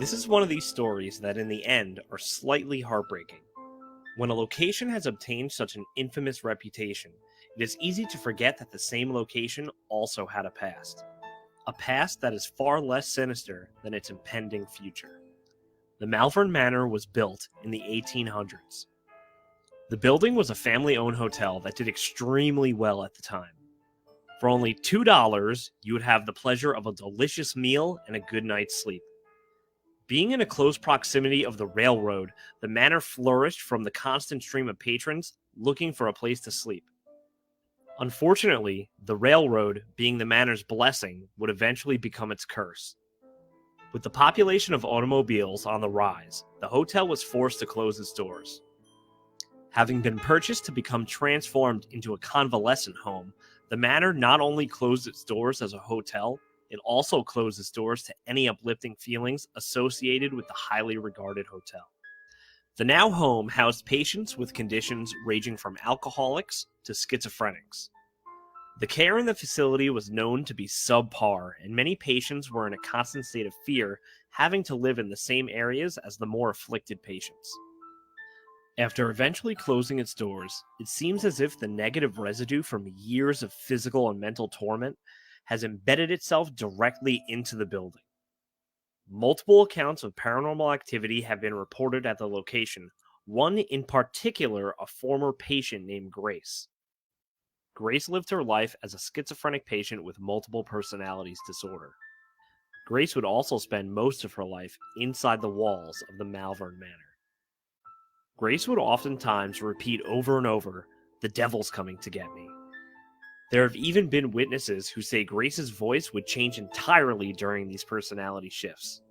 This is one of these stories that in the end are slightly heartbreaking. When a location has obtained such an infamous reputation, it is easy to forget that the same location also had a past. A past that is far less sinister than its impending future. The Malvern Manor was built in the 1800s. The building was a family-owned hotel that did extremely well at the time. For only $2, you would have the pleasure of a delicious meal and a good night's sleep. Being in a close proximity of the railroad, the manor flourished from the constant stream of patrons looking for a place to sleep. Unfortunately, the railroad, being the manor's blessing, would eventually become its curse. With the population of automobiles on the rise, the hotel was forced to close its doors. Having been purchased to become transformed into a convalescent home, the manor not only closed its doors as a hotel, it also closed its doors to any uplifting feelings associated with the highly regarded hotel. The now home housed patients with conditions ranging from alcoholics to schizophrenics. The care in the facility was known to be subpar, and many patients were in a constant state of fear, having to live in the same areas as the more afflicted patients. After eventually closing its doors, it seems as if the negative residue from years of physical and mental torment has embedded itself directly into the building. Multiple accounts of paranormal activity have been reported at the location, one in particular a former patient named Grace. Grace lived her life as a schizophrenic patient with multiple personalities disorder. Grace would also spend most of her life inside the walls of the Malvern Manor. Grace would oftentimes repeat over and over, "The devil's coming to get me." There have even been witnesses who say Grace's voice would change entirely during these personality shifts.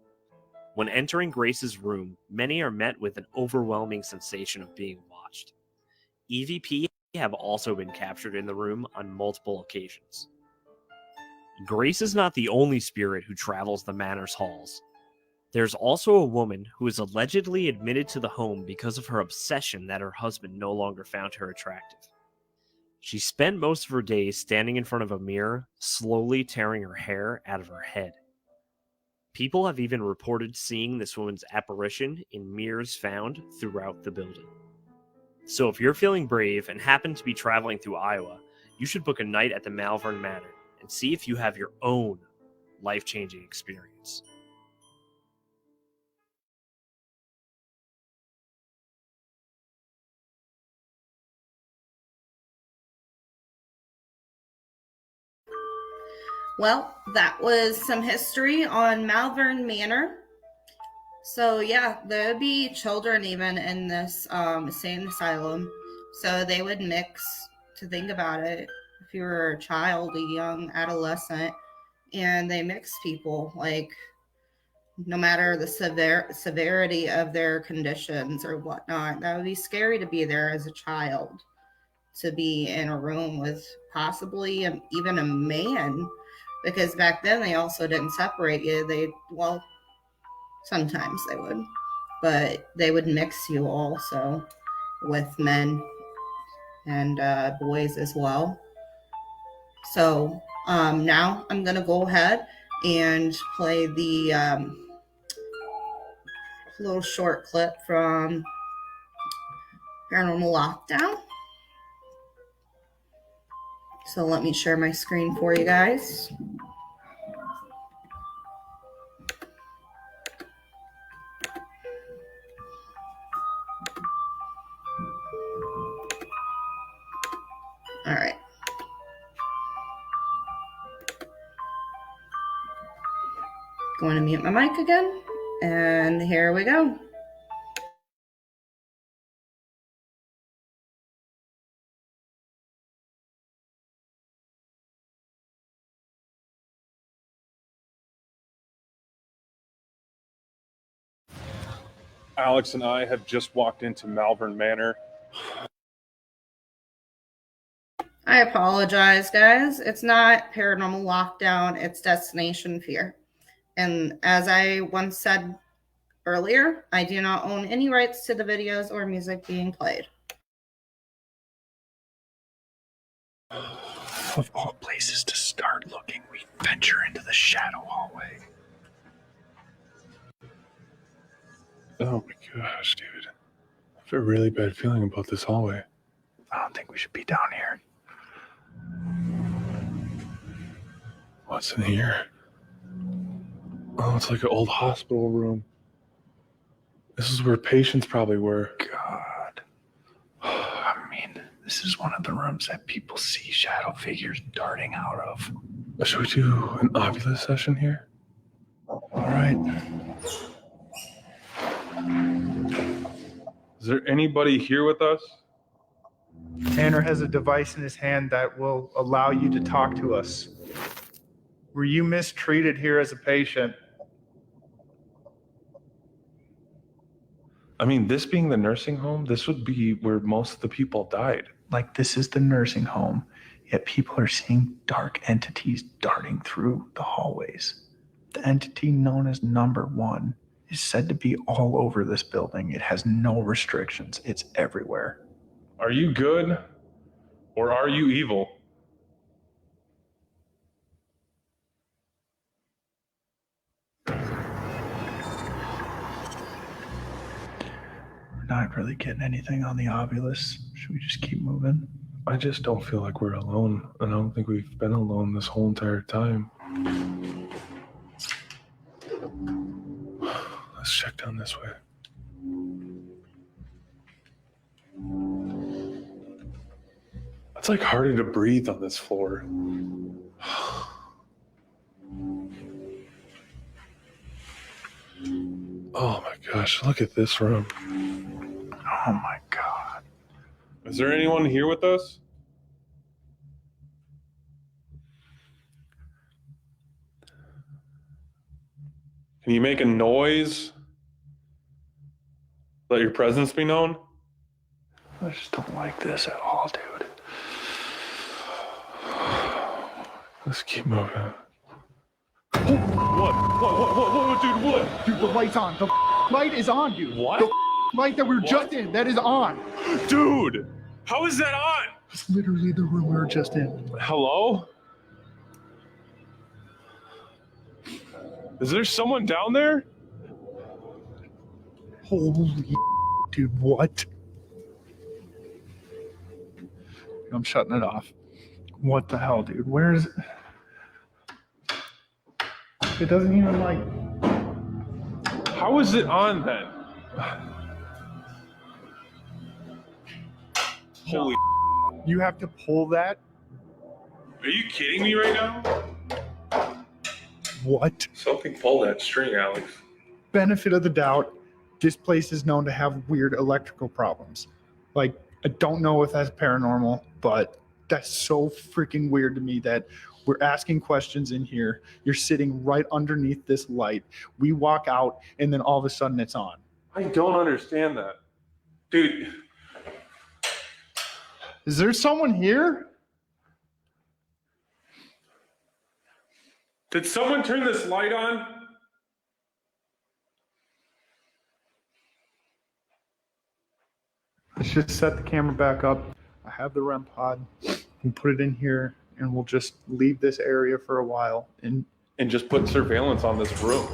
When entering Grace's room, many are met with an overwhelming sensation of being watched. EVP have also been captured in the room on multiple occasions. Grace is not the only spirit who travels the manor's halls. There's also a woman who is allegedly admitted to the home because of her obsession that her husband no longer found her attractive. She spent most of her days standing in front of a mirror, slowly tearing her hair out of her head. People have even reported seeing this woman's apparition in mirrors found throughout the building. So if you're feeling brave and happen to be traveling through Iowa, you should book a night at the Malvern Manor and see if you have your own life-changing experience. Well, that was some history on Malvern Manor. So yeah, there would be children even in this insane asylum. So they would mix, to think about it, if you were a child, a young adolescent, and they mix people, like no matter the severity of their conditions or whatnot. That would be scary to be there as a child, to be in a room with possibly even a man, because back then they also didn't separate you. Well, sometimes they would, but they would mix you also with men and boys as well. So now I'm going to go ahead and play the little short clip from Paranormal Lockdown. So let me share my screen for you guys. All right. Going to mute my mic again. And here we go. Alex and I have just walked into Malvern Manor. I apologize, guys. It's not Paranormal Lockdown, it's Destination Fear. And as I once said earlier, I do not own any rights to the videos or music being played. Of all places to start looking, we venture into the shadow hallway. Oh my gosh, dude. I have a really bad feeling about this hallway. I don't think we should be down here. What's in here? Oh, it's like an old hospital room. This is where patients probably were. God. I mean, this is one of the rooms that people see shadow figures darting out of. Should we do an Ovilus session here? All right. Is there anybody here with us? Tanner has a device in his hand that will allow you to talk to us. Were you mistreated here as a patient? I mean, this being the nursing home, this would be where most of the people died. Like, this is the nursing home, yet people are seeing dark entities darting through the hallways. The entity known as Number One is said to be all over this building. It has no restrictions. It's everywhere. Are you good or are you evil? We're not really getting anything on the Ovilus. Should we just keep moving? I just don't feel like we're alone, and I don't think we've been alone this whole entire time. Let's check down this way. It's like harder to breathe on this floor. Oh my gosh, look at this room. Oh my God. Is there anyone here with us? Can you make a noise? Let your presence be known? I just don't like this at all, dude. Let's keep moving. What, dude, what? Dude, the light's on. The light is on, dude. What? The light that we were just in, that is on. Dude, how is that on? It's literally the room we were just in. Hello? Is there someone down there? Holy dude, what? I'm shutting it off. What the hell, dude? Where is it? It doesn't even like. How is it on then? Holy, You have to pull that. are you kidding me right now? What? Something pulled that string, Alex. Benefit of the doubt, this place is known to have weird electrical problems. Like, I don't know if that's paranormal, but that's so freaking weird to me that we're asking questions in here. You're sitting right underneath this light. We walk out, and then all of a sudden it's on. I don't understand that. Dude, Is there someone here? did someone turn this light on? Let's just set the camera back up. I have the REM pod. We'll put it in here, and we'll just leave this area for a while. And And just put surveillance on this room.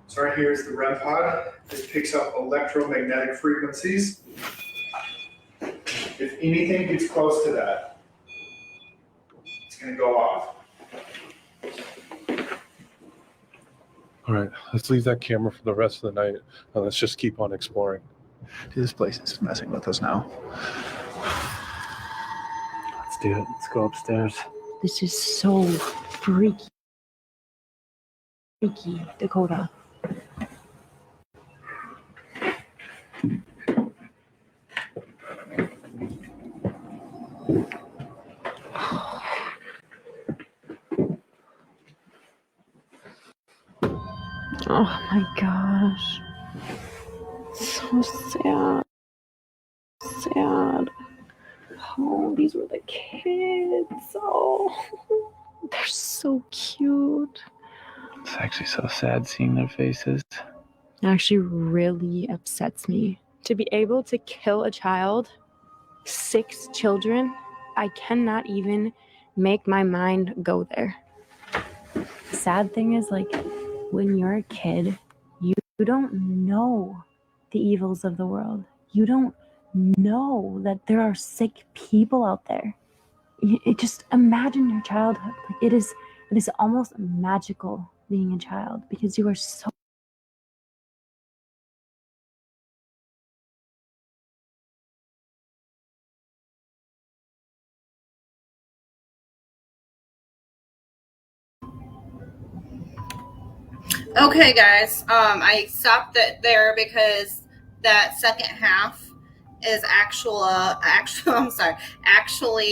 so right here is the REM pod. It picks up electromagnetic frequencies. If anything gets close to that, it's going to go off. All right, let's leave that camera for the rest of the night, and let's just keep on exploring. Dude, this place is messing with us now. Let's do it. Let's go upstairs. This is so freaky. Freaky, Dakota. Oh my gosh. So sad. Sad. Oh, these were the kids. Oh, they're so cute. It's actually so sad seeing their faces. It actually really upsets me. To be able to kill a child, 6 children, I cannot even make my mind go there. The sad thing is, like, when you're a kid, you You don't know the evils of the world. You don't know that there are sick people out there. Just imagine your childhood. Like it is almost magical being a child because you are so Okay, guys. I stopped it there because that second half is actually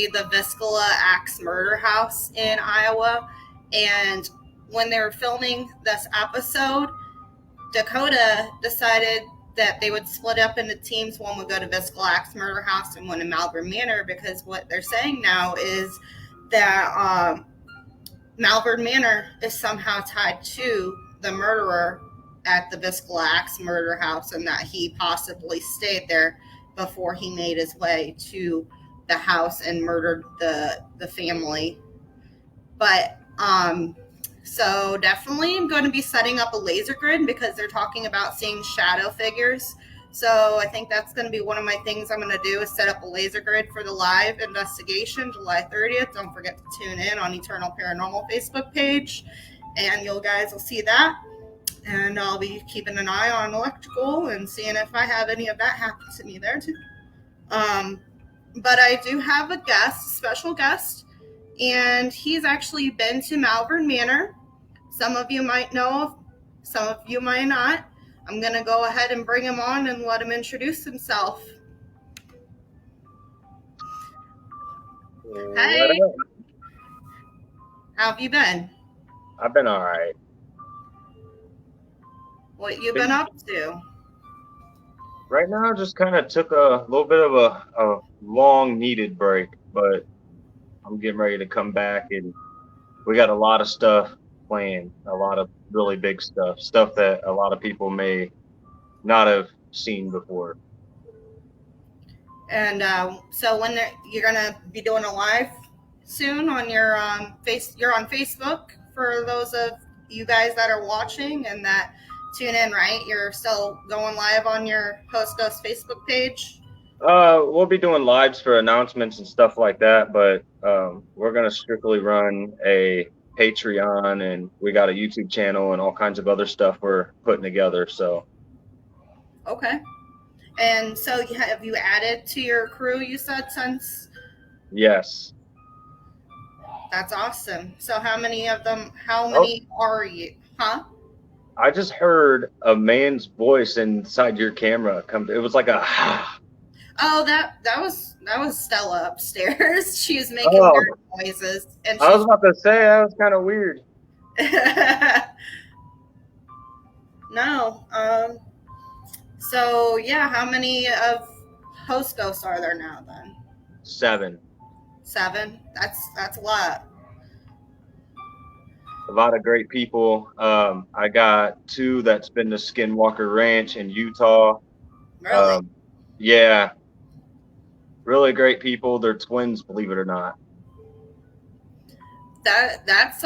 the Viscala Axe Murder House in Iowa. And when they were filming this episode, Dakota decided that they would split up into teams. One would go to Viscala Axe Murder House and one in Malvern Manor, because what they're saying now is that Malvern Manor is somehow tied to the murderer at the Viscala Axe Murder House, and that he possibly stayed there before he made his way to the house and murdered the family. But so definitely I'm going to be setting up a laser grid because they're talking about seeing shadow figures. So I think that's going to be one of my things I'm going to do is set up a laser grid for the live investigation, July 30th. Don't forget to tune in on Eternal Paranormal Facebook page, and you guys will see that. And I'll be keeping an eye on electrical and seeing if I have any of that happen to me there too. But I do have a special guest, and he's actually been to Malvern Manor. Some of you might know, some of you might not. I'm going to go ahead and bring him on and let him introduce himself. Hey. How have you been? I've been all right. What you been up to? Right now, just kind of took a little bit of a long needed break, but I'm getting ready to come back, and we got a lot of stuff planned, a lot of really big stuff that a lot of people may not have seen before. And so when you're gonna be doing a live soon on your you're on Facebook for those of you guys that are watching and that tune in, right? You're still going live on your Host Ghost Facebook page? We'll be doing lives for announcements and stuff like that, but we're gonna strictly run a Patreon, and we got a YouTube channel and all kinds of other stuff we're putting together. So okay. And so have you added to your crew, you said, since? Yes. That's awesome. So how many are you? Huh? I just heard a man's voice inside your camera come. It was like a Oh, that was Stella upstairs. She was making weird noises. And I was about to say that was kind of weird. No. So yeah, how many of Host Ghosts are there now then? 7. 7? That's a lot. A lot of great people. I got 2 that's been to Skinwalker Ranch in Utah. Really? Yeah. Really great people. They're twins, believe it or not. That's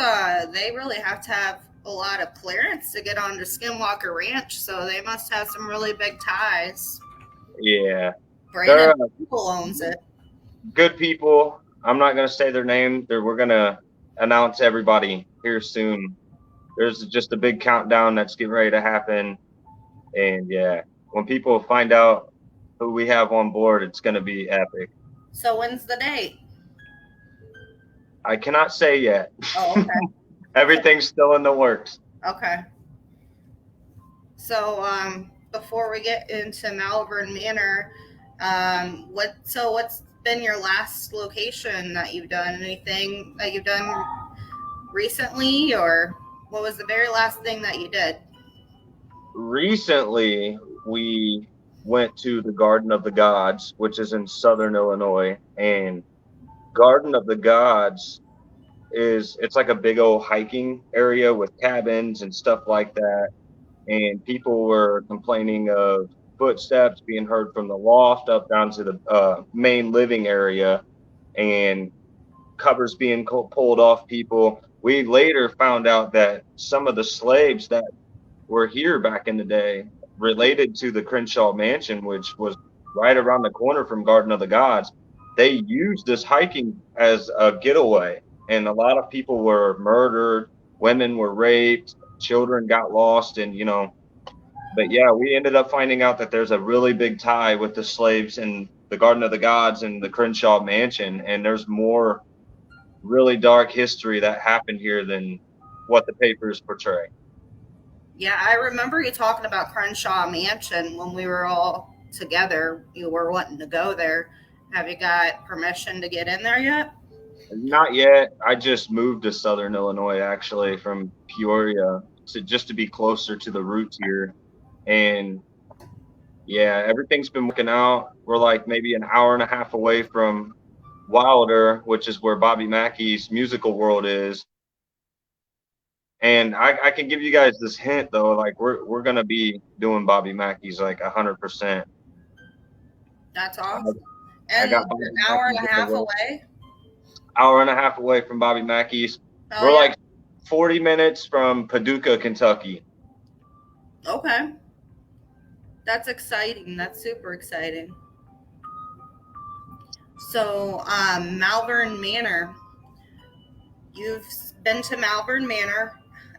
they really have to have a lot of clearance to get onto Skinwalker Ranch, so they must have some really big ties. Yeah. Brandon People owns it. Good people. I'm not gonna say their name. We're gonna announce everybody here soon. There's just a big countdown that's getting ready to happen, and yeah, when people find out who we have on board, it's gonna be epic. So when's the date? I cannot say yet. Oh, okay. Everything's still in the works. Okay. So before we get into Malvern Manor, what's been your last location that you've done? Anything that you've done recently, or what was the very last thing that you did? Recently, we went to the Garden of the Gods, which is in southern Illinois, and Garden of the Gods it's like a big old hiking area with cabins and stuff like that, and people were complaining of footsteps being heard from the loft up down to the main living area, and covers being pulled off people. We later found out that some of the slaves that were here back in the day, related to the Crenshaw Mansion, which was right around the corner from Garden of the Gods. They used this hiking as a getaway, and a lot of people were murdered, women were raped, children got lost, and but yeah, we ended up finding out that there's a really big tie with the slaves and the Garden of the Gods and the Crenshaw Mansion, and there's more really dark history that happened here than what the papers portray. Yeah, I remember you talking about Crenshaw Mansion when we were all together. You were wanting to go there. Have you got permission to get in there yet? Not yet. I just moved to Southern Illinois actually from Peoria to be closer to the roots here. And yeah, everything's been working out. We're like maybe an hour and a half away from Wilder, which is where Bobby Mackey's musical world is. And I can give you guys this hint though, like we're gonna be doing Bobby Mackey's like 100%. That's I, awesome. I And got an Bobby hour and Mackey's a half away? hour and a half away from Bobby Mackey's. Oh, We're yeah. like 40 minutes from Paducah, Kentucky. Okay. That's exciting. That's super exciting. So, Malvern Manor. You've been to Malvern Manor,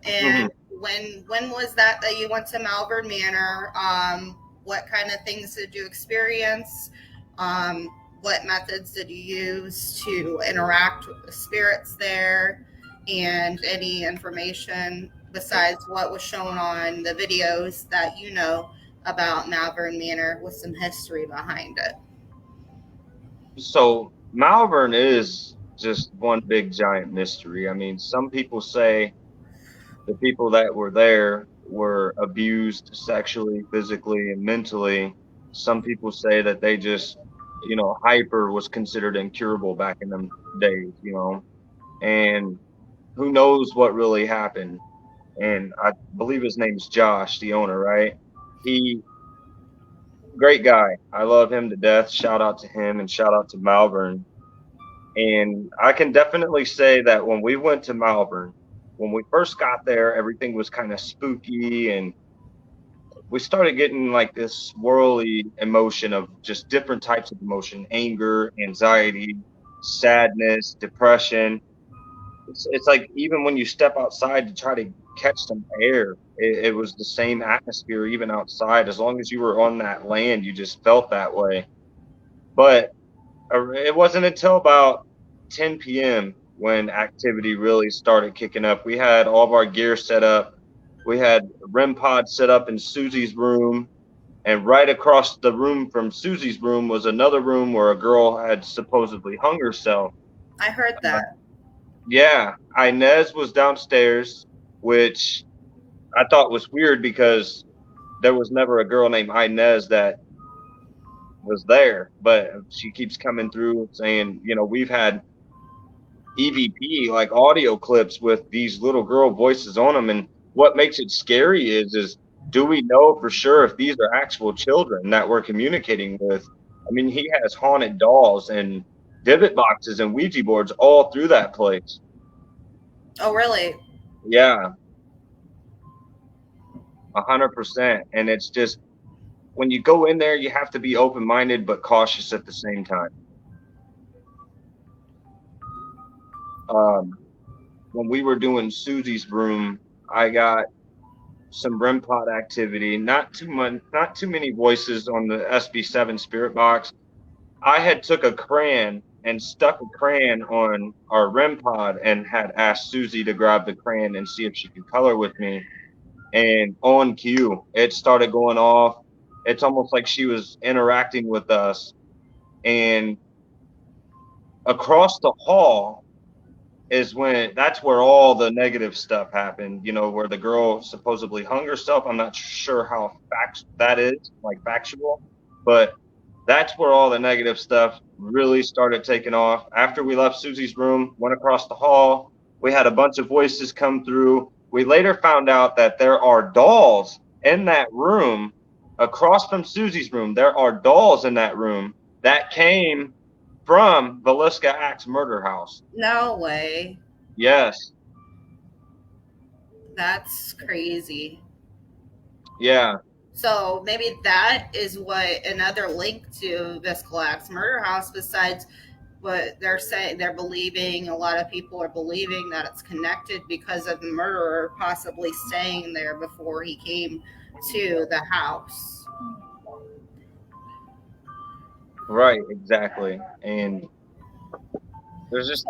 and when was that you went to Malvern Manor? What kind of things did you experience? What methods did you use to interact with the spirits there? And any information besides what was shown on the videos that you know about Malvern Manor with some history behind it. So Malvern is just one big giant mystery. I mean, some people say the people that were there were abused sexually, physically, and mentally. Some people say that they just, hyper was considered incurable back in them days. And who knows what really happened. And I believe his name's Josh, the owner, right? He, great guy. I love him to death. Shout out to him and shout out to Malvern. And I can definitely say that when we went to Malvern, when we first got there, everything was kind of spooky, and we started getting like this swirly emotion of just different types of emotion: anger, anxiety, sadness, depression. It's like even when you step outside to try to catch some air, it was the same atmosphere even outside. As long as you were on that land, you just felt that way. But it wasn't until about 10 p.m. when activity really started kicking up. We had all of our gear set up. We had REM pod set up in Susie's room. And right across the room from Susie's room was another room where a girl had supposedly hung herself. I heard that. Yeah, Inez was downstairs, which I thought was weird because there was never a girl named Inez that was there. But she keeps coming through saying, we've had EVP, like audio clips with these little girl voices on them. And what makes it scary is do we know for sure if these are actual children that we're communicating with? I mean, he has haunted dolls and divot boxes and Ouija boards all through that place. Oh, really? Yeah, 100%. And it's just, when you go in there, you have to be open-minded but cautious at the same time. When we were doing Susie's room, I got some REM pod activity, not too many voices on the SB7 spirit box. I had took a crayon and stuck a crayon on our REM pod and had asked Susie to grab the crayon and see if she could color with me. And on cue, it started going off. It's almost like she was interacting with us. And across the hall that's where all the negative stuff happened, where the girl supposedly hung herself. I'm not sure how that is, like factual, but that's where all the negative stuff really started taking off. After we left Susie's room, went across the hall, we had a bunch of voices come through. We later found out that there are dolls in that room across from Susie's room. There are dolls in that room that came from Villisca Axe Murder House. No way. Yes. That's crazy. Yeah. So maybe that is what another link to this collapsed murder house, besides what they're saying. They're believing, a lot of people are believing that it's connected because of the murderer possibly staying there before he came to the house. Right. Exactly. And there's just,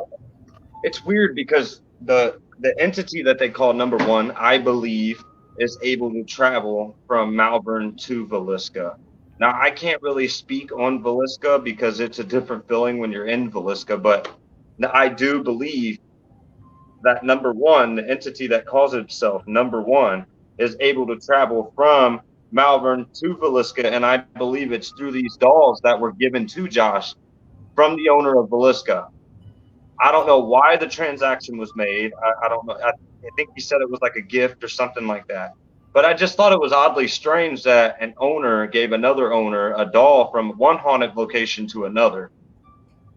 it's weird because the entity that they call number one, I believe, is able to travel from Malvern to Villisca. Now, I can't really speak on Villisca because it's a different feeling when you're in Villisca, but I do believe that number one, the entity that calls itself number one, is able to travel from Malvern to Villisca, and I believe it's through these dolls that were given to Josh from the owner of Villisca. I don't know why the transaction was made. I don't know. I think he said it was like a gift or something like that. But I just thought it was oddly strange that an owner gave another owner a doll from one haunted location to another.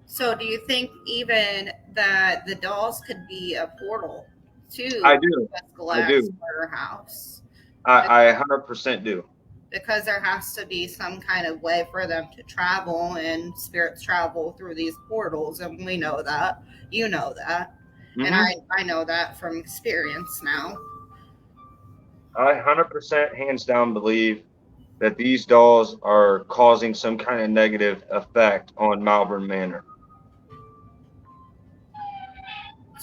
So do you think even that the dolls could be a portal to I do. the I collapsed do. murder house? I 100% do. Because there has to be some kind of way for them to travel, and spirits travel through these portals, and we know that. You know that. And Hmm. I know that from experience now. I 100% hands down believe that these dolls are causing some kind of negative effect on Malvern Manor.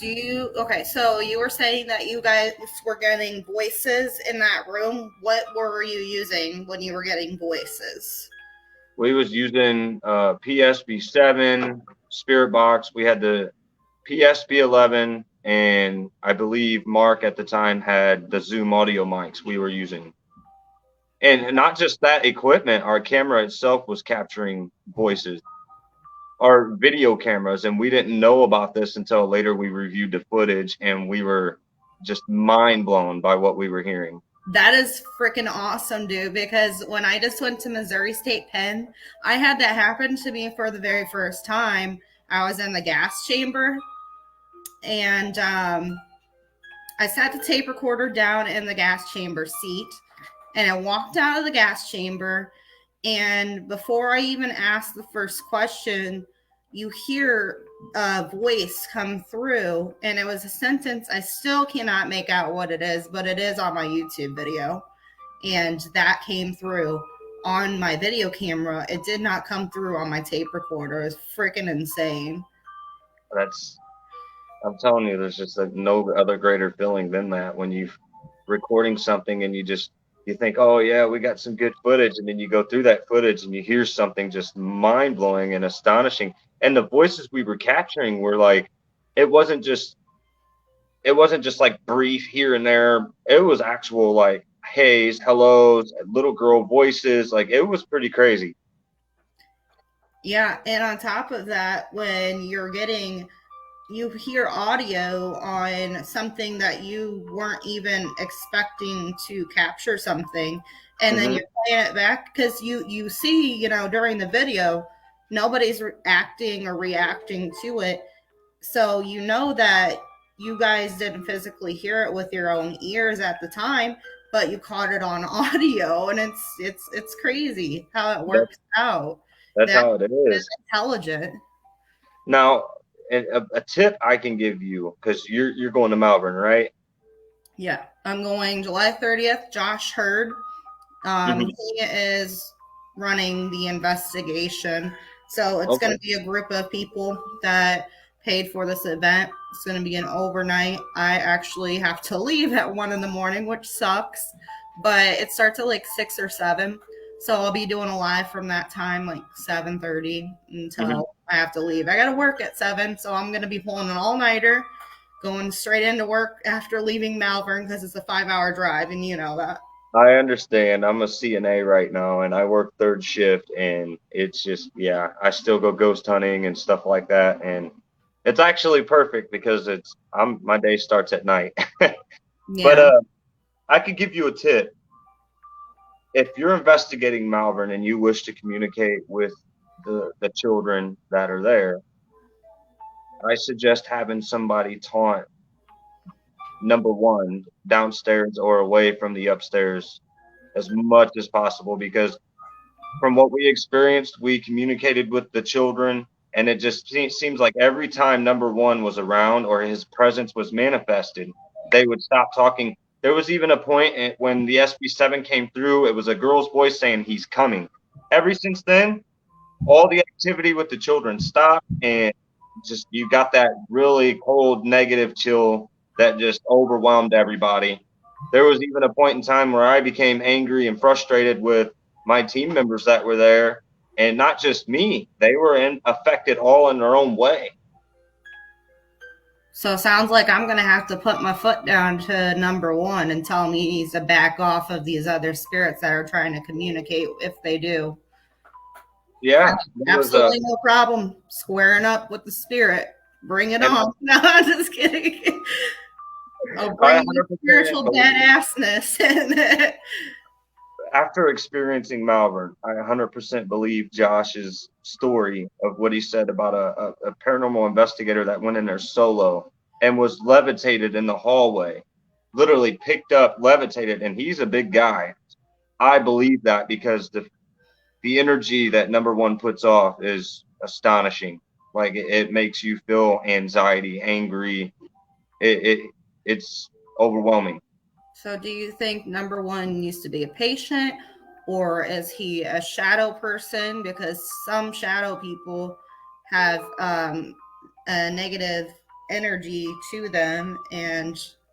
Do you, okay, so you were saying that you guys were getting voices in that room. What were you using when you were getting voices? We was using PSB7 Spirit Box. We had the PSB11, and I believe Mark at the time had the Zoom audio mics we were using. And not just that equipment, our camera itself was capturing voices, our video cameras, and we didn't know about this until later we reviewed the footage, and we were just mind blown by what we were hearing. That is freaking awesome, dude, because when I just went to Missouri State Penn, I had that happen to me for the very first time. I was in the gas chamber, and I sat the tape recorder down in the gas chamber seat, and I walked out of the gas chamber. And before I even asked the first question, you hear a voice come through, and it was a sentence. I still cannot make out what it is, but it is on my YouTube video. And that came through on my video camera. It did not come through on my tape recorder. It was freaking insane. That's, I'm telling you, there's just no other greater feeling than that when you recording something and you think, oh yeah, we got some good footage, and then you go through that footage and you hear something just mind blowing and astonishing. And the voices we were capturing were like, it wasn't just like brief here and there. It was actual like haze, hellos, little girl voices. Like it was pretty crazy. Yeah, and on top of that, when you hear audio on something that you weren't even expecting to capture something, and then Hmm. you're playing it back because you see, during the video, nobody's acting or reacting to it, so you know that you guys didn't physically hear it with your own ears at the time, but you caught it on audio, and it's crazy how it That, works out. that's That how it is is. intelligent. Now, a tip I can give you, because you're going to Malvern, right? Yeah, I'm going July 30th. Josh Hurd, Hmm. he is running the investigation. So it's going Okay. to be a group of people that paid for this event. It's going to be an overnight. I actually have to leave at 1 in the morning, which sucks, but it starts at like 6 or 7. So I'll be doing a live from that time, like 7:30 Hmm. until I have to leave. I got to work at 7, so I'm going to be pulling an all-nighter, going straight into work after leaving Malvern because it's a 5-hour drive, and you know that. I understand. I'm a CNA right now, and I work third shift, and it's just, yeah, I still go ghost hunting and stuff like that, and it's actually perfect because my day starts at night. But Yeah. I could give you a tip. If you're investigating Malvern and you wish to communicate with the children that are there, I suggest having somebody taunt number one downstairs or away from the upstairs as much as possible, because from what we experienced, we communicated with the children, and it just seems like every time number one was around or his presence was manifested, they would stop talking. There was even a point when the SB7 came through, it was a girl's voice saying he's coming. Ever since then, all the activity with the children stopped, and just you got that really cold negative chill that just overwhelmed everybody. There was even a point in time where I became angry and frustrated with my team members that were there, and not just me. They were affected all in their own way. So it sounds like I'm going to have to put my foot down to number one and tell me he needs to back off of these other spirits that are trying to communicate if they do. Yeah. Absolutely no problem squaring up with the spirit. Bring it on. No, I'm just kidding. I'll bring the spiritual badassness. After experiencing Malvern, I 100% believe Josh's story of what he said about a paranormal investigator that went in there solo and was levitated in the hallway, literally picked up, levitated, and he's a big guy. I believe that because the energy that number one puts off is astonishing. Like it makes you feel anxiety, angry. It's overwhelming. So do you think number one needs to be a patient, or is he a shadow person? Because some shadow people have a negative energy to them,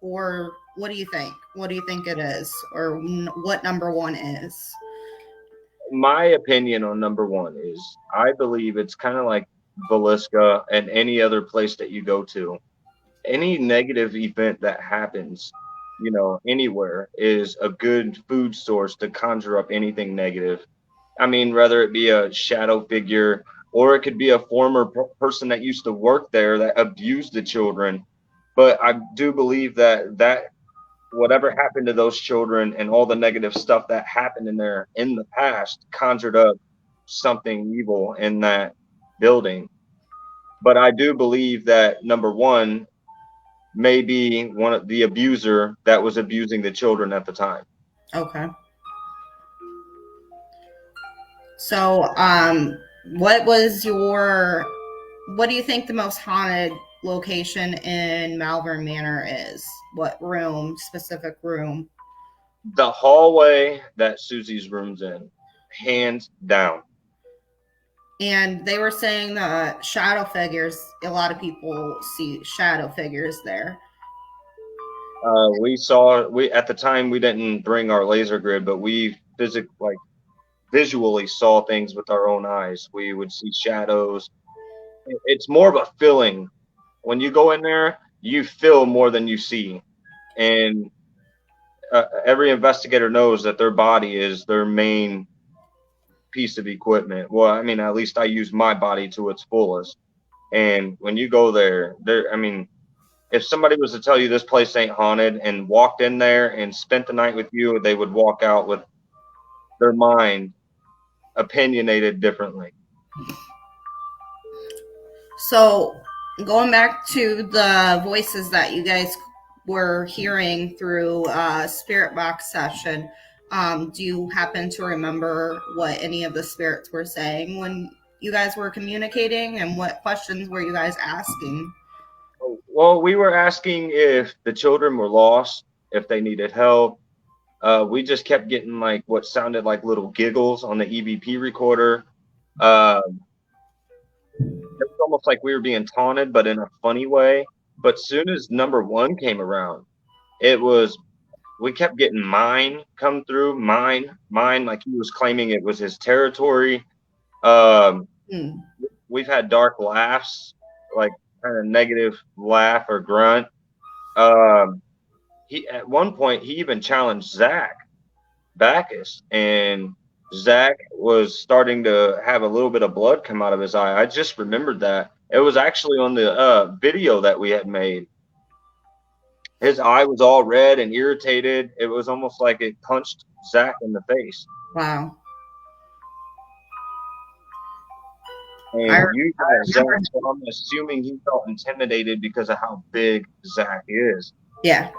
or what do you think? What do you think it is, or what number one is? My opinion on number one is I believe it's kind of like Velisca and any other place that you go to. Any negative event that happens, anywhere is a good food source to conjure up anything negative. I mean, whether it be a shadow figure or it could be a former person that used to work there that abused the children. But I do believe that whatever happened to those children and all the negative stuff that happened in there in the past conjured up something evil in that building. But I do believe that number one may be one of the abuser that was abusing the children at the time. Okay. So, what do you think the most haunted location in Malvern Manor is? What specific room? The hallway that Susie's room's in, hands down. And they were saying the shadow figures, a lot of people see shadow figures there. At the time we didn't bring our laser grid, but we visually saw things with our own eyes. We would see shadows. It's more of a feeling. When you go in there, you feel more than you see. And every investigator knows that their body is their main piece of equipment. Well, I mean, at least I use my body to its fullest. And when you go there, if somebody was to tell you this place ain't haunted and walked in there and spent the night with you, they would walk out with their mind opinionated differently. So going back to the voices that you guys were hearing through spirit box session, do you happen to remember what any of the spirits were saying when you guys were communicating, and what questions were you guys asking? Well, we were asking if the children were lost, if they needed help. We just kept getting like what sounded like little giggles on the EVP recorder. It was almost like we were being taunted, but in a funny way. But soon as number one came around, we kept getting mine come through, mine, like he was claiming it was his territory. We've had dark laughs, like kind of negative laugh or grunt. At one point he even challenged Zach Bacchus, and Zach was starting to have a little bit of blood come out of his eye. I just remembered that. It was actually on the video that we had made. His eye was all red and irritated. It was almost like it punched Zach in the face. Wow. And you guys, Zach, so I'm assuming he felt intimidated because of how big Zach is. Yeah.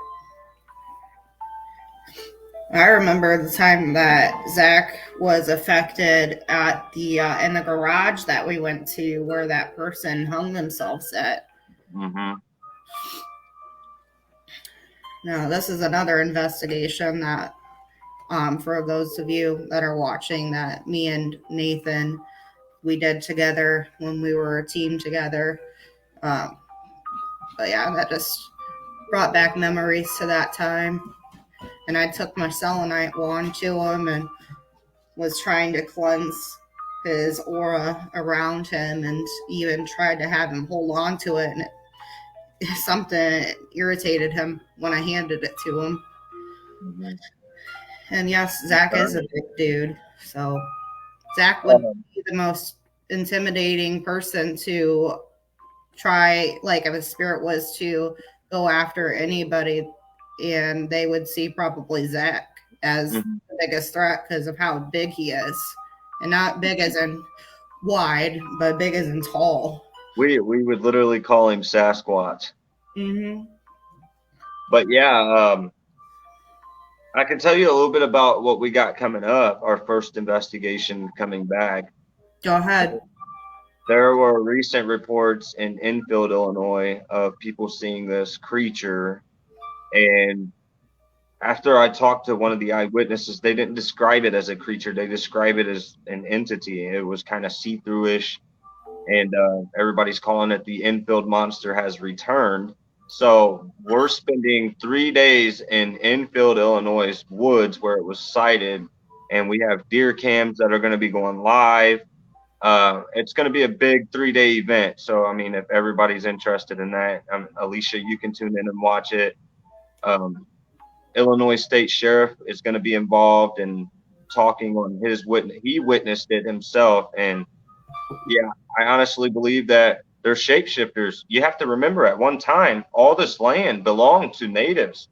I remember the time that Zach was affected at the in the garage that we went to, where that person hung themselves at. Mm-hmm. Now, this is another investigation that, for those of you that are watching, that me and Nathan we did together when we were a team together. Um, but yeah, that just brought back memories to that time. And I took my selenite wand to him and was trying to cleanse his aura around him, and even tried to have him hold on to it. And something irritated him when I handed it to him. Mm-hmm. And yes, Zach is a big dude. So Zach would be the most intimidating person to try, like if a spirit was to go after anybody, and they would see probably Zach as the biggest threat because of how big he is. And not big as in wide, but big as in tall. We would literally call him Sasquatch. Mm-hmm. But yeah, I can tell you a little bit about what we got coming up, our first investigation coming back. Go ahead. There were recent reports in Enfield, Illinois, of people seeing this creature. And after I talked to one of the eyewitnesses, they didn't describe it as a creature. They describe it as an entity. It was kind of see-through-ish. And everybody's calling it the Enfield monster has returned. So we're spending 3 days in Enfield, Illinois woods where it was sighted. And we have deer cams that are going to be going live. It's going to be a big 3-day event. So, I mean, if everybody's interested in that, Alisha, you can tune in and watch it. Illinois State Sheriff is going to be involved in talking on his witness. He witnessed it himself. And yeah, I honestly believe that they're shapeshifters. You have to remember, at one time, all this land belonged to natives.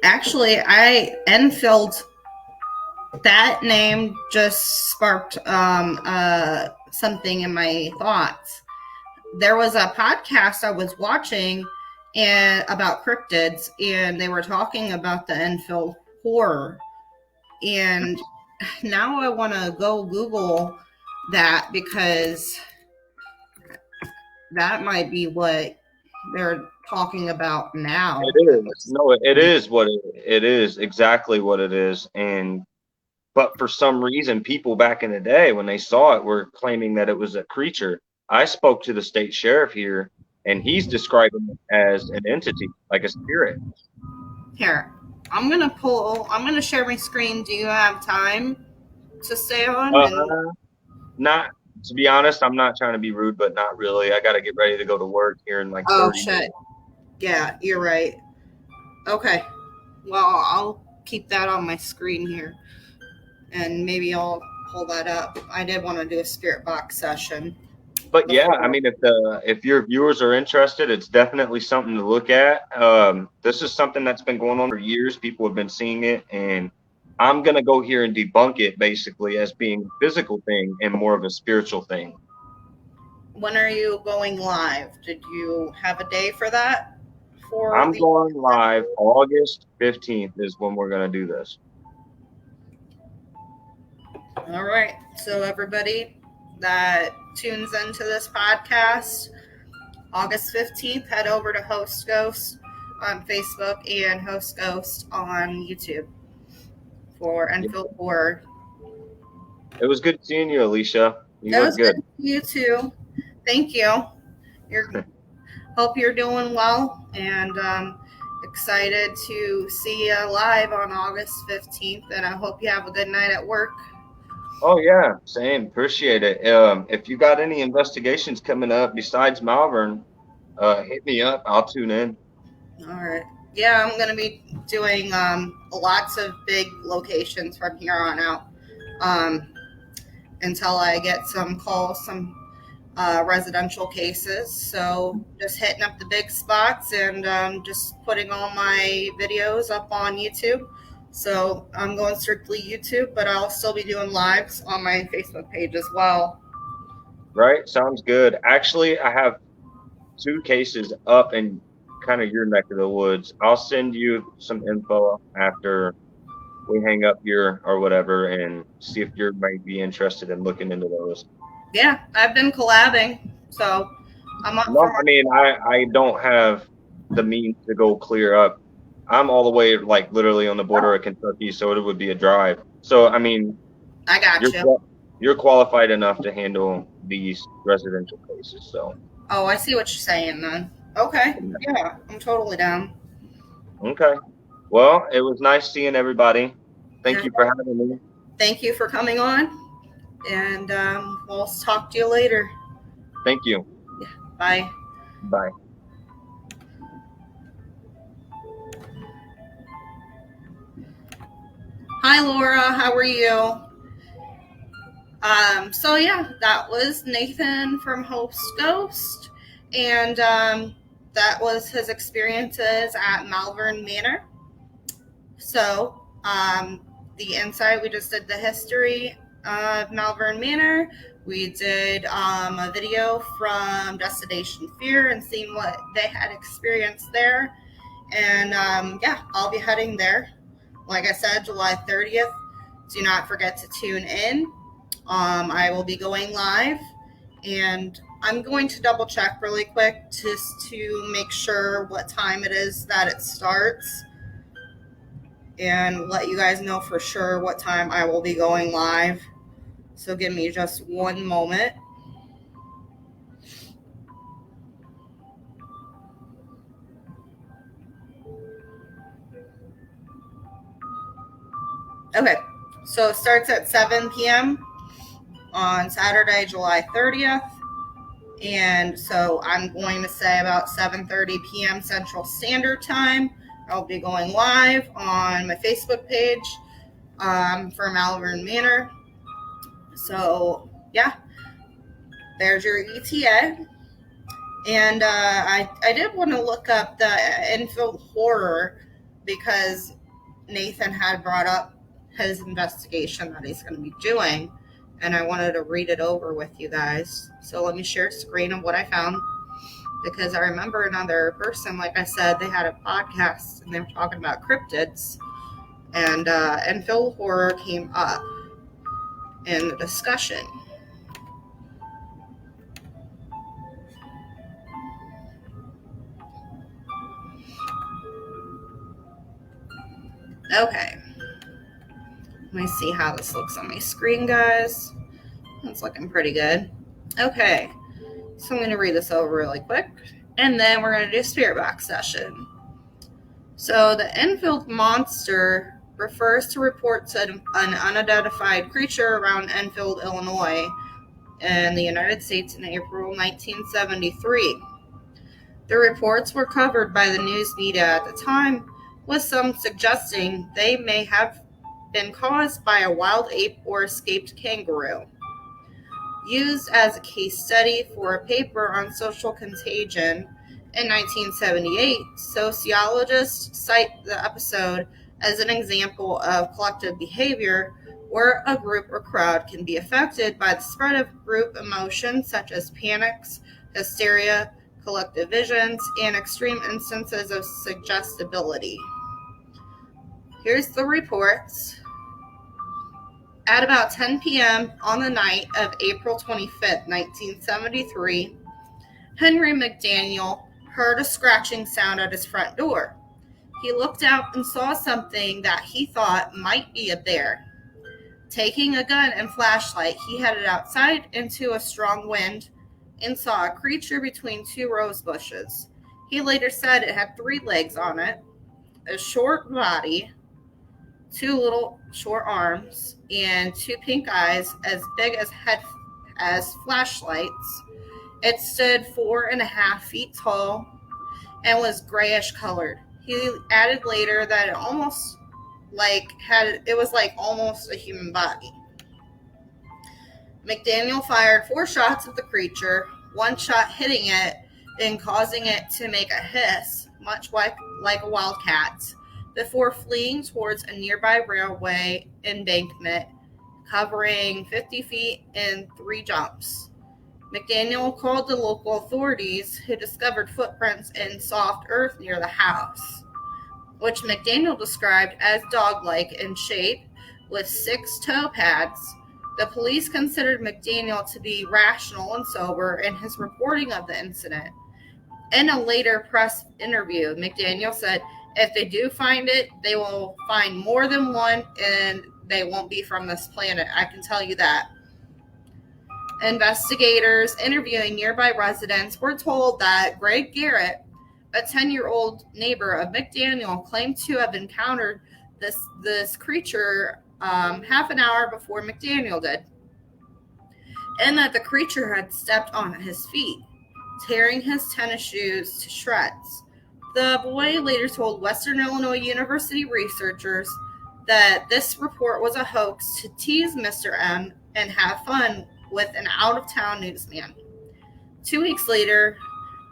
Actually, Enfield, that name just sparked something in my thoughts. There was a podcast I was watching about cryptids, and they were talking about the Enfield horror. And now I want to go Google that, because that might be what they're talking about now. It is. No, it is what it is, exactly what it is. But for some reason, people back in the day, when they saw it, were claiming that it was a creature. I spoke to the state sheriff here, and he's describing it as an entity, like a spirit. Here, I'm gonna share my screen. Do you have time to stay on? Not, to be honest, I'm not trying to be rude, but not really. I got to get ready to go to work here in like 30 minutes. Yeah, you're right. Okay. Well, I'll keep that on my screen here, and maybe I'll pull that up. I did want to do a spirit box session. But yeah, I mean, if your viewers are interested, it's definitely something to look at. This is something that's been going on for years. People have been seeing it, and I'm going to go here and debunk it basically as being a physical thing and more of a spiritual thing. When are you going live? Did you have a day for that? I'm going live August 15th is when we're going to do this. All right. So everybody that tunes into this podcast, August 15th, head over to Host Ghost on Facebook and Host Ghost on YouTube for Enfield Horror. It was good seeing you, Alisha. It was good to see you too. Thank you. Hope you're doing well, and excited to see you live on August 15th, and I hope you have a good night at work. Oh yeah, same. Appreciate it. If you got any investigations coming up besides Malvern, hit me up. I'll tune in. All right. Yeah, I'm going to be doing lots of big locations from here on out until I get some calls, some residential cases. So just hitting up the big spots and just putting all my videos up on YouTube. So I'm going strictly YouTube, but I'll still be doing lives on my Facebook page as well. Right. Sounds good. Actually, I have 2 cases up and kind of your neck of the woods. I'll send you some info after we hang up here or whatever, and see if you might be interested in looking into those. Yeah, I've been collabing, so I'm up No, for I mean, I don't have the means to go clear up. I'm all the way, like, literally on the border of Kentucky, so it would be a drive. So, I mean, I got you're you. you're qualified enough to handle these residential cases. So, Oh, I see what you're saying then. Okay. Yeah, I'm totally down. okay. Well, it was nice seeing everybody. Thank Yeah. you for having me. Thank you for coming on, and we'll talk to you later. Thank you. Bye. Bye. Hi, Laura. How are you? So yeah, that was Nathan from Hope's Ghost, and that was his experiences at Malvern Manor. So the inside, we just did the history of Malvern Manor. We did a video from Destination Fear and seeing what they had experienced there. And yeah, I'll be heading there. Like I said, July 30th. Do not forget to tune in. I will be going live, and I'm going to double check really quick just to make sure what time it is that it starts, and let you guys know for sure what time I will be going live. So give me just one moment. Okay, so it starts at 7 p.m. on Saturday, July 30th. And so I'm going to say about 7:30 p.m. Central Standard Time. I'll be going live on my Facebook page for Malvern Manor. So yeah, there's your ETA. And I did want to look up the Enfield horror because Nathan had brought up his investigation that he's going to be doing, and I wanted to read it over with you guys. So let me share a screen of what I found, because I remember another person, like I said, they had a podcast and they were talking about cryptids, and Enfield horror came up in the discussion. Okay. Let me see how this looks on my screen, guys. It's looking pretty good. Okay. So I'm going to read this over really quick, and then we're going to do a spirit box session. So the Enfield monster refers to reports of an unidentified creature around Enfield, Illinois, in the United States in April 1973. The reports were covered by the news media at the time, with some suggesting they may have been caused by a wild ape or escaped kangaroo. Used as a case study for a paper on social contagion in 1978, sociologists cite the episode as an example of collective behavior where a group or crowd can be affected by the spread of group emotions such as panics, hysteria, collective visions, and extreme instances of suggestibility. Here's the reports. At about 10 p.m. on the night of April 25th, 1973, Henry McDaniel heard a scratching sound at his front door. He looked out and saw something that he thought might be a bear. Taking a gun and flashlight, he headed outside into a strong wind and saw a creature between two rose bushes. He later said it had 3 legs on it, a short body, 2 little short arms, and 2 pink eyes as big as flashlights. It stood 4.5 feet tall and was grayish colored. He added later that it almost almost a human body. McDaniel fired 4 shots at the creature, 1 shot hitting it and causing it to make a hiss, much like a wildcat, before fleeing towards a nearby railway embankment, covering 50 feet in 3 jumps. McDaniel called the local authorities, who discovered footprints in soft earth near the house, which McDaniel described as dog-like in shape with 6 toe pads. The police considered McDaniel to be rational and sober in his reporting of the incident. In a later press interview, McDaniel said, "If they do find it, they will find more than one, and they won't be from this planet. I can tell you that." Investigators interviewing nearby residents were told that Greg Garrett, a 10-year-old neighbor of McDaniel, claimed to have encountered this creature half an hour before McDaniel did, and that the creature had stepped on his feet, tearing his tennis shoes to shreds. The boy later told Western Illinois University researchers that this report was a hoax to tease Mr. M and have fun with an out-of-town newsman. 2 weeks later,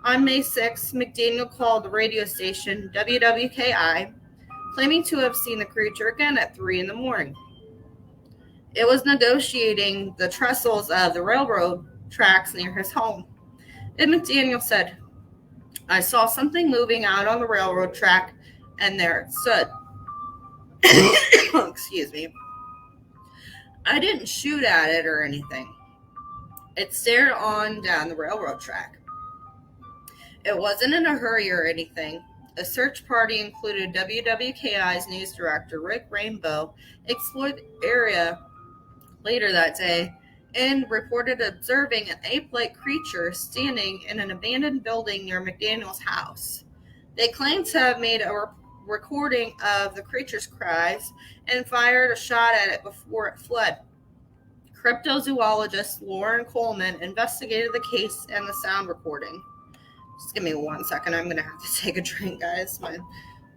on May 6, McDaniel called the radio station WWKI, claiming to have seen the creature again at 3 in the morning. It was negotiating the trestles of the railroad tracks near his home. And McDaniel said, "I saw something moving out on the railroad track, and there it stood." Excuse me. "I didn't shoot at it or anything. It stared on down the railroad track. It wasn't in a hurry or anything." A search party included WWKI's news director, Rick Rainbow, explored the area later that day and reported observing an ape-like creature standing in an abandoned building near McDaniel's house. They claimed to have made a recording of the creature's cries and fired a shot at it before it fled. Cryptozoologist Lauren Coleman investigated the case and the sound recording. Just give me 1 second. I'm going to have to take a drink, guys. My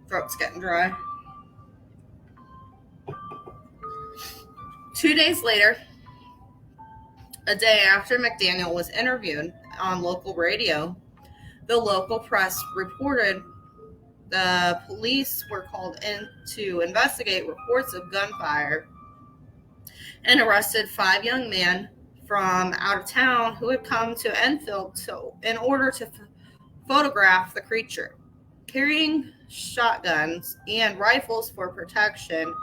throat's getting dry. 2 days later, a day after McDaniel was interviewed on local radio, the local press reported the police were called in to investigate reports of gunfire and arrested 5 young men from out of town who had come to Enfield in order to photograph the creature. Carrying shotguns and rifles for protection,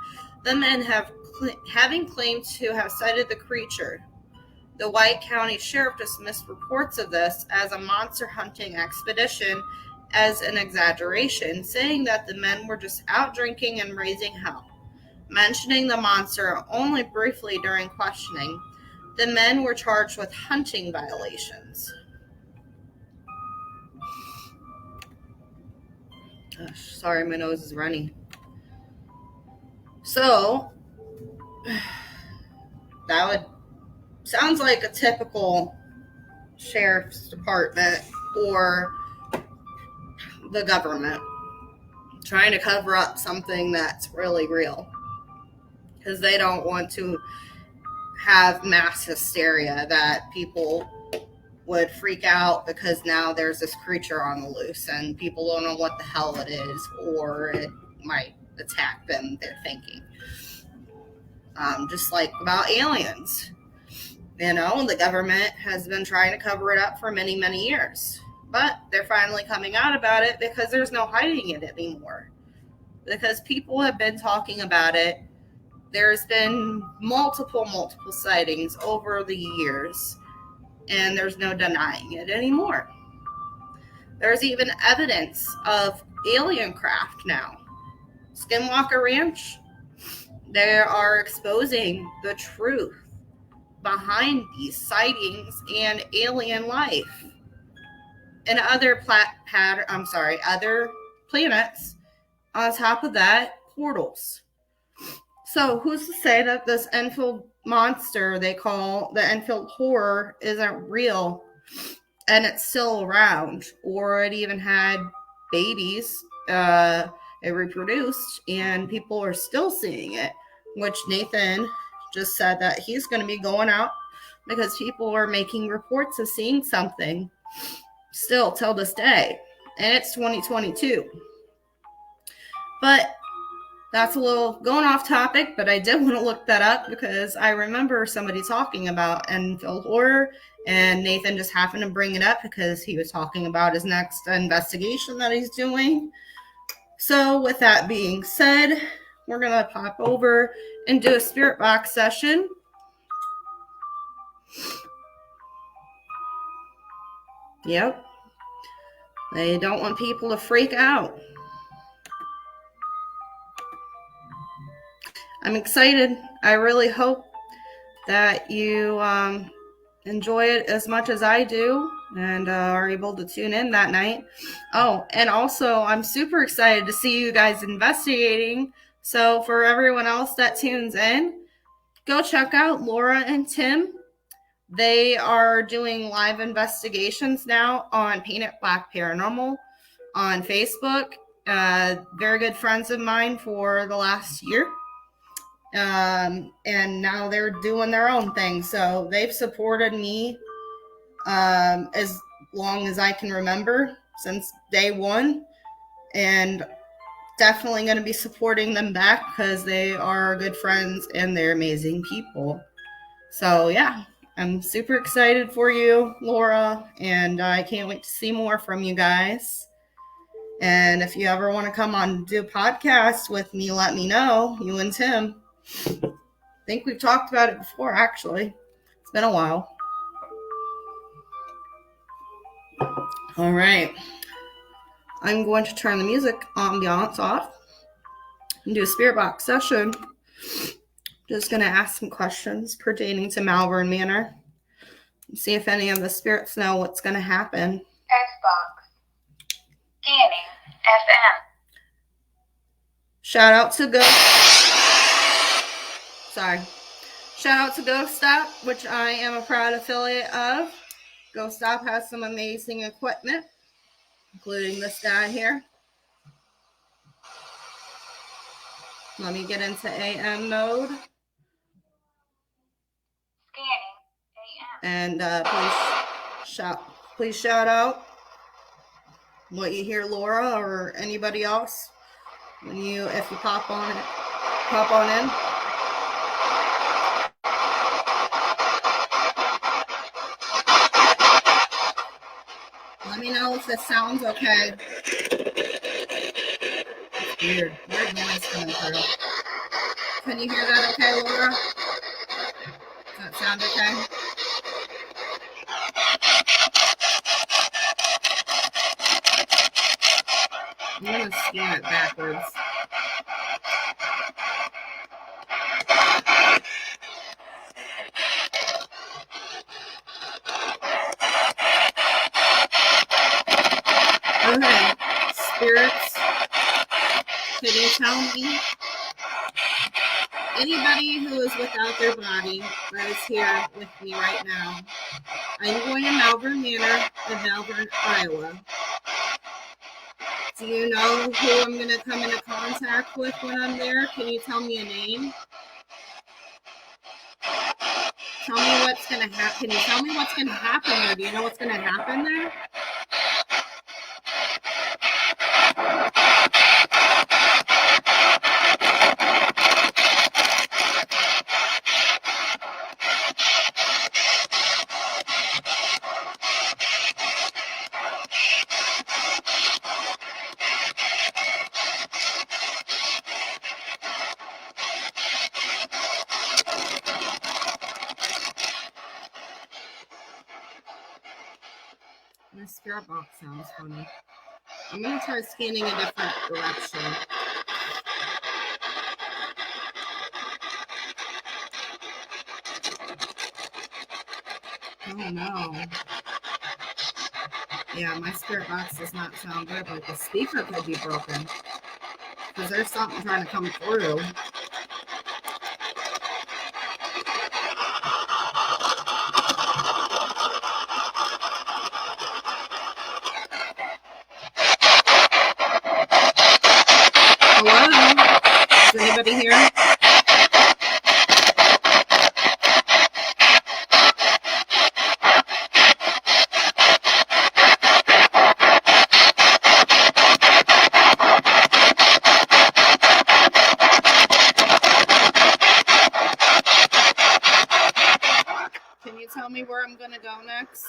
the men having claimed to have sighted the creature. The White County Sheriff dismissed reports of this as a monster hunting expedition as an exaggeration, saying that the men were just out drinking and raising hell. Mentioning the monster only briefly during questioning, the men were charged with hunting violations. Sorry, my nose is runny. So, that sounds like a typical sheriff's department or the government trying to cover up something that's really real, because they don't want to have mass hysteria that people would freak out because now there's this creature on the loose and people don't know what the hell it is, or it might attack them, they're thinking. Just like about aliens. You know, the government has been trying to cover it up for many, many years. But they're finally coming out about it because there's no hiding it anymore. Because people have been talking about it. There's been multiple sightings over the years. And there's no denying it anymore. There's even evidence of alien craft now. Skinwalker Ranch, they are exposing the truth behind these sightings and alien life. And other other planets. On top of that, portals. So who's to say that this Enfield monster they call the Enfield horror isn't real and it's still around, or it even had babies, it reproduced, and people are still seeing it, which Nathan just said that he's going to be going out because people are making reports of seeing something still till this day, and it's 2022. But that's a little going off topic, but I did want to look that up because I remember somebody talking about Enfield horror And Nathan just happened to bring it up because he was talking about his next investigation that he's doing. So with that being said, we're going to pop over and do a spirit box session. Yep. They don't want people to freak out. I'm excited. I really hope that you enjoy it as much as I do and are able to tune in that night. Oh, and also I'm super excited to see you guys investigating. So for everyone else that tunes in, go check out Laura and Tim. They are doing live investigations now on Paint It Black Paranormal on Facebook. Very good friends of mine for the last year. And now they're doing their own thing. So they've supported me as long as I can remember, since day one. And definitely going to be supporting them back because they are good friends and they're amazing people. So yeah, I'm super excited for you, Laura, and I can't wait to see more from you guys. And if you ever want to come on and do a podcast with me, let me know, you and Tim. I think we've talked about it before, actually. It's been a while. All right. I'm going to turn the music ambiance off and do a spirit box session. Just going to ask some questions pertaining to Malvern Manor and see if any of the spirits know what's going to happen. Xbox. Scanning. FM. Shout out to Shout out to Ghost Stop, which I am a proud affiliate of. Ghost Stop has some amazing equipment, including this guy here. Let me get into AM mode. Scanning. AM. And please shout out what you hear, Laura or anybody else if you pop on in. Let me know if this sounds okay. It's weird noise coming through. Can you hear that okay, Laura? Does that sound okay? I'm going to scan it backwards. Okay, spirits, can you tell me anybody who is without their body that is here with me right now? I'm going to Malvern Manor in Malvern, Iowa. Do you know who I'm going to come into contact with when I'm there? Can you tell me a name? Tell me what's going to happen. Can you tell me what's going to happen there? Do you know what's going to happen there? My spirit box sounds funny. I'm going to try scanning a different direction. Oh no. Yeah, my spirit box does not sound good. Like the speaker could be broken. Because there's something trying to come through. Hello? Is anybody here? Can you tell me where I'm going to go? about next?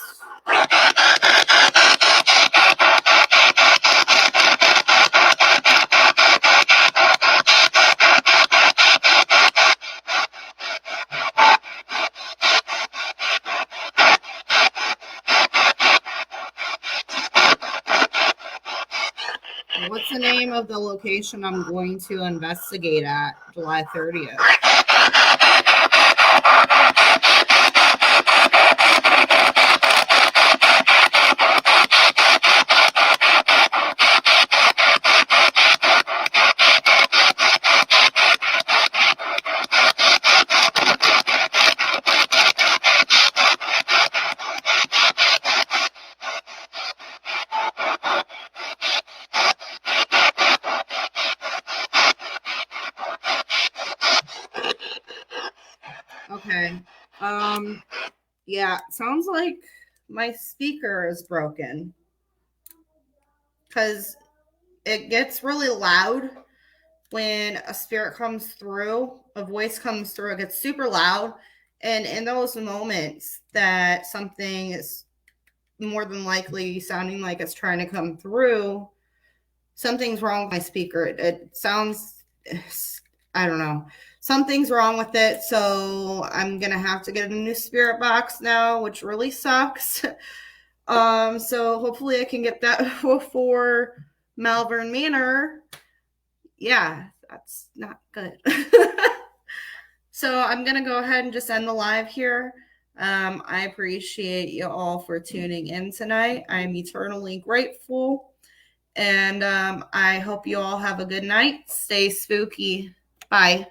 What's the name of the location I'm going to investigate at July 30th? Okay. Yeah, sounds like my speaker is broken because it gets really loud when a spirit comes through, a voice comes through, it gets super loud. And in those moments that something is more than likely sounding like it's trying to come through, something's wrong with my speaker. It sounds, I don't know, something's wrong with it. So I'm gonna have to get a new spirit box now, which really sucks. So hopefully I can get that before Malvern Manor. Yeah, that's not good. So I'm gonna go ahead and just end the live here. I appreciate you all for tuning in tonight. I'm eternally grateful. And I hope you all have a good night. Stay spooky. Bye.